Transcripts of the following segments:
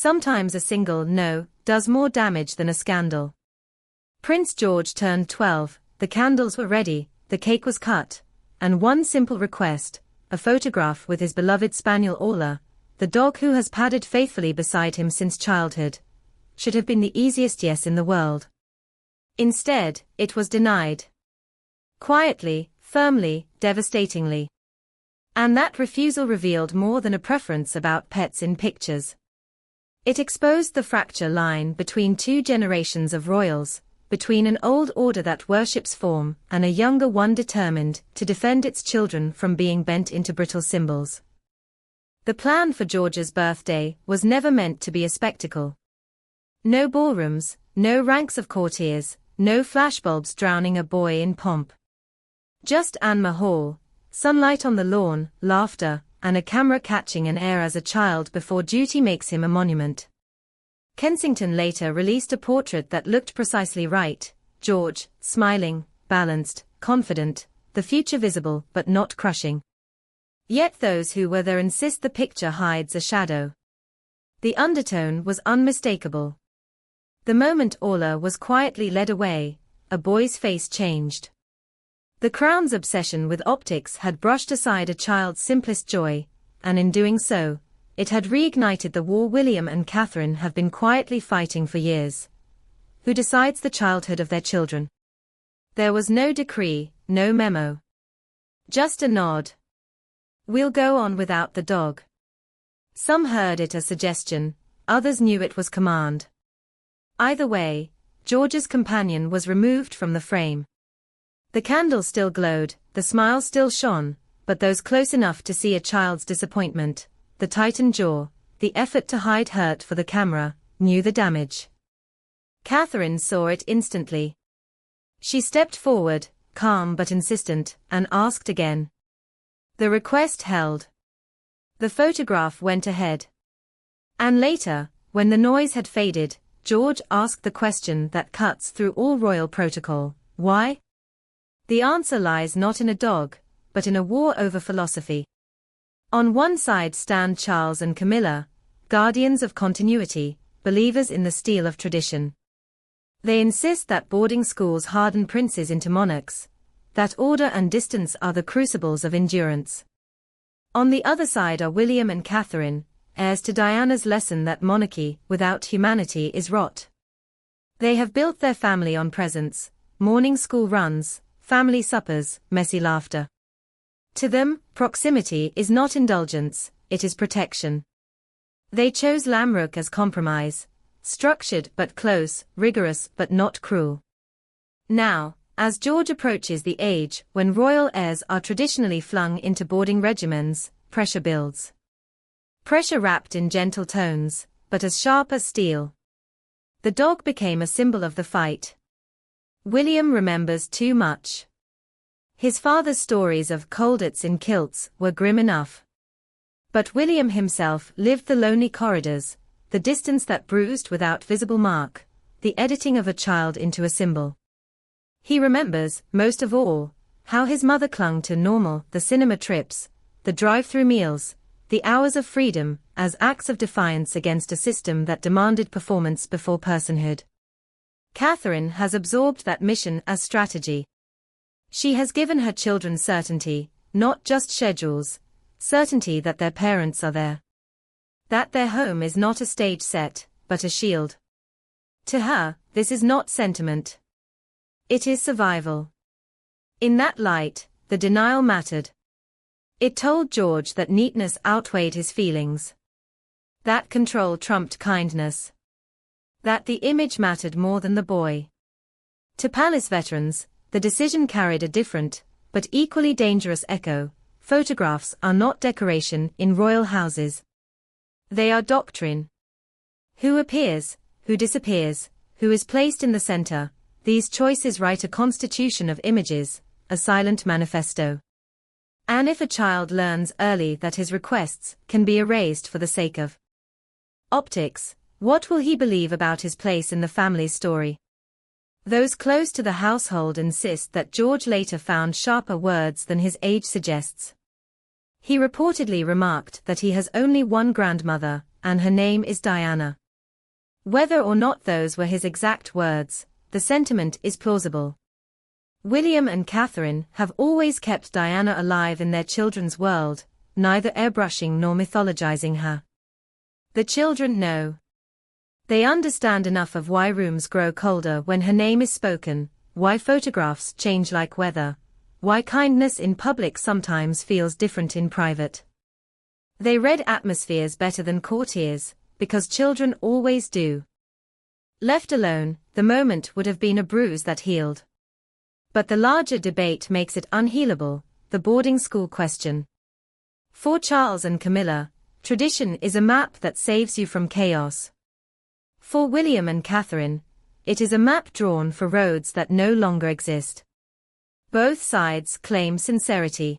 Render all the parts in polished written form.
Sometimes a single no does more damage than a scandal. Prince George turned 12, the candles were ready, the cake was cut, and one simple request, a photograph with his beloved spaniel Orla, the dog who has padded faithfully beside him since childhood, should have been the easiest yes in the world. Instead, it was denied. Quietly, firmly, devastatingly. And that refusal revealed more than a preference about pets in pictures. It exposed the fracture line between two generations of royals, between an old order that worships form and a younger one determined to defend its children from being bent into brittle symbols. The plan for George's birthday was never meant to be a spectacle. No ballrooms, no ranks of courtiers, no flashbulbs drowning a boy in pomp. Just Anma Hall, sunlight on the lawn, laughter, and a camera catching an air as a child before duty makes him a monument. Kensington later released a portrait that looked precisely right, George, smiling, balanced, confident, the future visible but not crushing. Yet those who were there insist the picture hides a shadow. The undertone was unmistakable. The moment Orla was quietly led away, a boy's face changed. The Crown's obsession with optics had brushed aside a child's simplest joy, and in doing so, it had reignited the war William and Catherine have been quietly fighting for years. Who decides the childhood of their children? There was no decree, no memo. Just a nod. We'll go on without the dog. Some heard it as suggestion, others knew it was command. Either way, George's companion was removed from the frame. The candle still glowed, the smile still shone, but those close enough to see a child's disappointment, the tightened jaw, the effort to hide hurt for the camera, knew the damage. Catherine saw it instantly. She stepped forward, calm but insistent, and asked again. The request held. The photograph went ahead. And later, when the noise had faded, George asked the question that cuts through all royal protocol, why? The answer lies not in a dog, but in a war over philosophy. On one side stand Charles and Camilla, guardians of continuity, believers in the steel of tradition. They insist that boarding schools harden princes into monarchs, that order and distance are the crucibles of endurance. On the other side are William and Catherine, heirs to Diana's lesson that monarchy without humanity is rot. They have built their family on presents, morning school runs, family suppers, messy laughter. To them, proximity is not indulgence, it is protection. They chose Lamrook as compromise, structured but close, rigorous but not cruel. Now, as George approaches the age when royal heirs are traditionally flung into boarding regimens, pressure builds. Pressure wrapped in gentle tones, but as sharp as steel. The dog became a symbol of the fight. William remembers too much. His father's stories of coldets in kilts were grim enough. But William himself lived the lonely corridors, the distance that bruised without visible mark, the editing of a child into a symbol. He remembers, most of all, how his mother clung to normal, the cinema trips, the drive-through meals, the hours of freedom, as acts of defiance against a system that demanded performance before personhood. Catherine has absorbed that mission as strategy. She has given her children certainty, not just schedules, certainty that their parents are there. That their home is not a stage set, but a shield. To her, this is not sentiment. It is survival. In that light, the denial mattered. It told George that neatness outweighed his feelings. That control trumped kindness. That the image mattered more than the boy. To palace veterans, the decision carried a different, but equally dangerous echo. Photographs are not decoration in royal houses. They are doctrine. Who appears, who disappears, who is placed in the center, these choices write a constitution of images, a silent manifesto. And if a child learns early that his requests can be erased for the sake of optics, what will he believe about his place in the family's story? Those close to the household insist that George later found sharper words than his age suggests. He reportedly remarked that he has only one grandmother, and her name is Diana. Whether or not those were his exact words, the sentiment is plausible. William and Catherine have always kept Diana alive in their children's world, neither airbrushing nor mythologizing her. The children know. They understand enough of why rooms grow colder when her name is spoken, why photographs change like weather, why kindness in public sometimes feels different in private. They read atmospheres better than courtiers, because children always do. Left alone, the moment would have been a bruise that healed. But the larger debate makes it unhealable, the boarding school question. For Charles and Camilla, tradition is a map that saves you from chaos. For William and Catherine, it is a map drawn for roads that no longer exist. Both sides claim sincerity.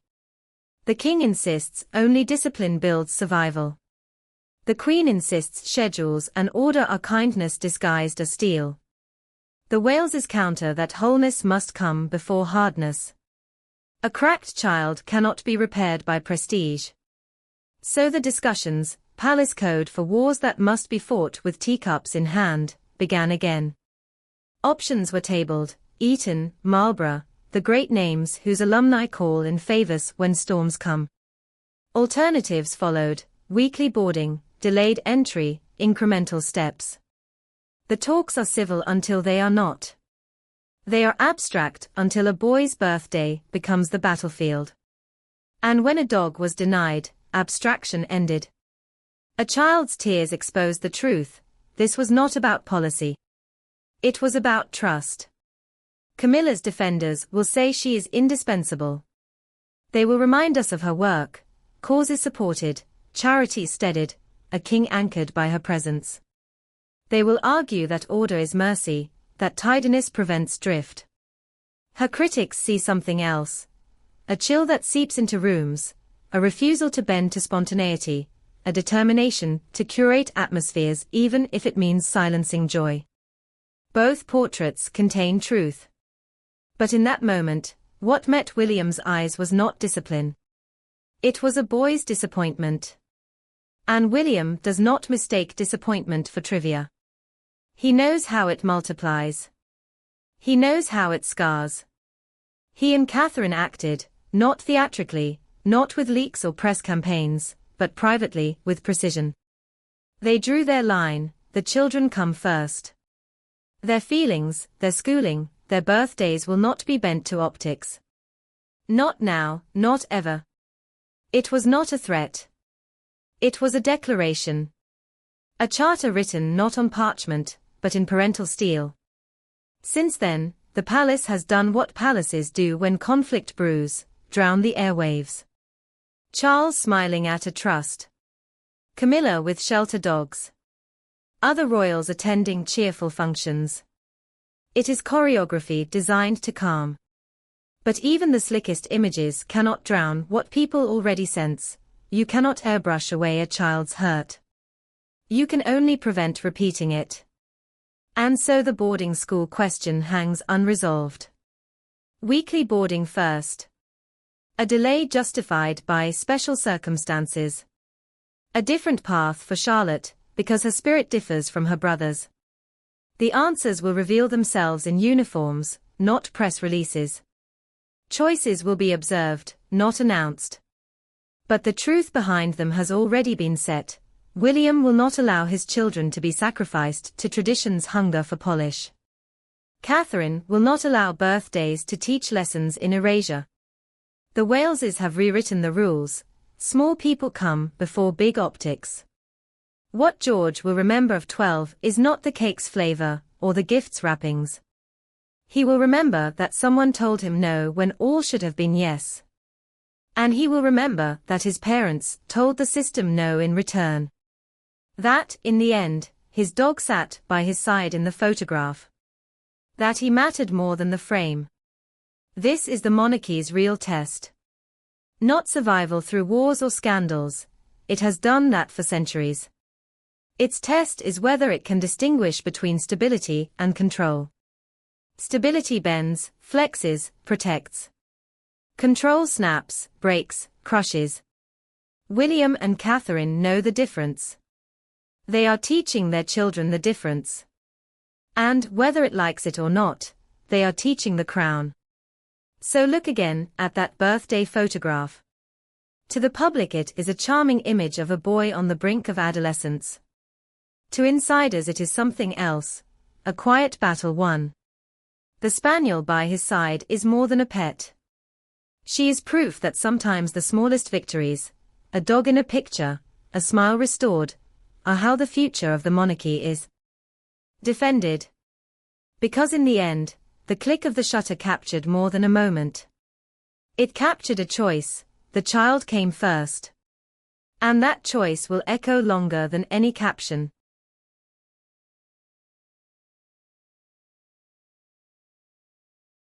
The king insists only discipline builds survival. The queen insists schedules and order are kindness disguised as steel. The Waleses counter that wholeness must come before hardness. A cracked child cannot be repaired by prestige. So the discussions, palace code for wars that must be fought with teacups in hand, began again. Options were tabled: Eton, Marlborough, the great names whose alumni call in favors when storms come. Alternatives followed: weekly boarding, delayed entry, incremental steps. The talks are civil until they are not. They are abstract until a boy's birthday becomes the battlefield. And when a dog was denied, abstraction ended. A child's tears exposed the truth: this was not about policy. It was about trust. Camilla's defenders will say she is indispensable. They will remind us of her work, causes supported, charities steadied, a king anchored by her presence. They will argue that order is mercy, that tidiness prevents drift. Her critics see something else: a chill that seeps into rooms, a refusal to bend to spontaneity, a determination to curate atmospheres even if it means silencing joy. Both portraits contain truth. But in that moment, what met William's eyes was not discipline. It was a boy's disappointment. And William does not mistake disappointment for trivia. He knows how it multiplies. He knows how it scars. He and Catherine acted, not theatrically, not with leaks or press campaigns, but privately, with precision. They drew their line: the children come first. Their feelings, their schooling, their birthdays will not be bent to optics. Not now, not ever. It was not a threat. It was a declaration. A charter written not on parchment, but in parental steel. Since then, the palace has done what palaces do when conflict brews: drown the airwaves. Charles smiling at a trust. Camilla with shelter dogs. Other royals attending cheerful functions. It is choreography designed to calm. But even the slickest images cannot drown what people already sense: you cannot airbrush away a child's hurt. You can only prevent repeating it. And so the boarding school question hangs unresolved. Weekly boarding first. A delay justified by special circumstances. A different path for Charlotte, because her spirit differs from her brother's. The answers will reveal themselves in uniforms, not press releases. Choices will be observed, not announced. But the truth behind them has already been set: William will not allow his children to be sacrificed to tradition's hunger for polish. Catherine will not allow birthdays to teach lessons in erasure. The Waleses have rewritten the rules: small people come before big optics. What George will remember of 12 is not the cake's flavor, or the gift's wrappings. He will remember that someone told him no when all should have been yes. And he will remember that his parents told the system no in return. That, in the end, his dog sat by his side in the photograph. That he mattered more than the frame. This is the monarchy's real test. Not survival through wars or scandals. It has done that for centuries. Its test is whether it can distinguish between stability and control. Stability bends, flexes, protects. Control snaps, breaks, crushes. William and Catherine know the difference. They are teaching their children the difference. And, whether it likes it or not, they are teaching the crown. So look again at that birthday photograph. To the public it is a charming image of a boy on the brink of adolescence. To insiders it is something else, a quiet battle won. The spaniel by his side is more than a pet. She is proof that sometimes the smallest victories, a dog in a picture, a smile restored, are how the future of the monarchy is defended. Because in the end, the click of the shutter captured more than a moment. It captured a choice. The child came first. And that choice will echo longer than any caption.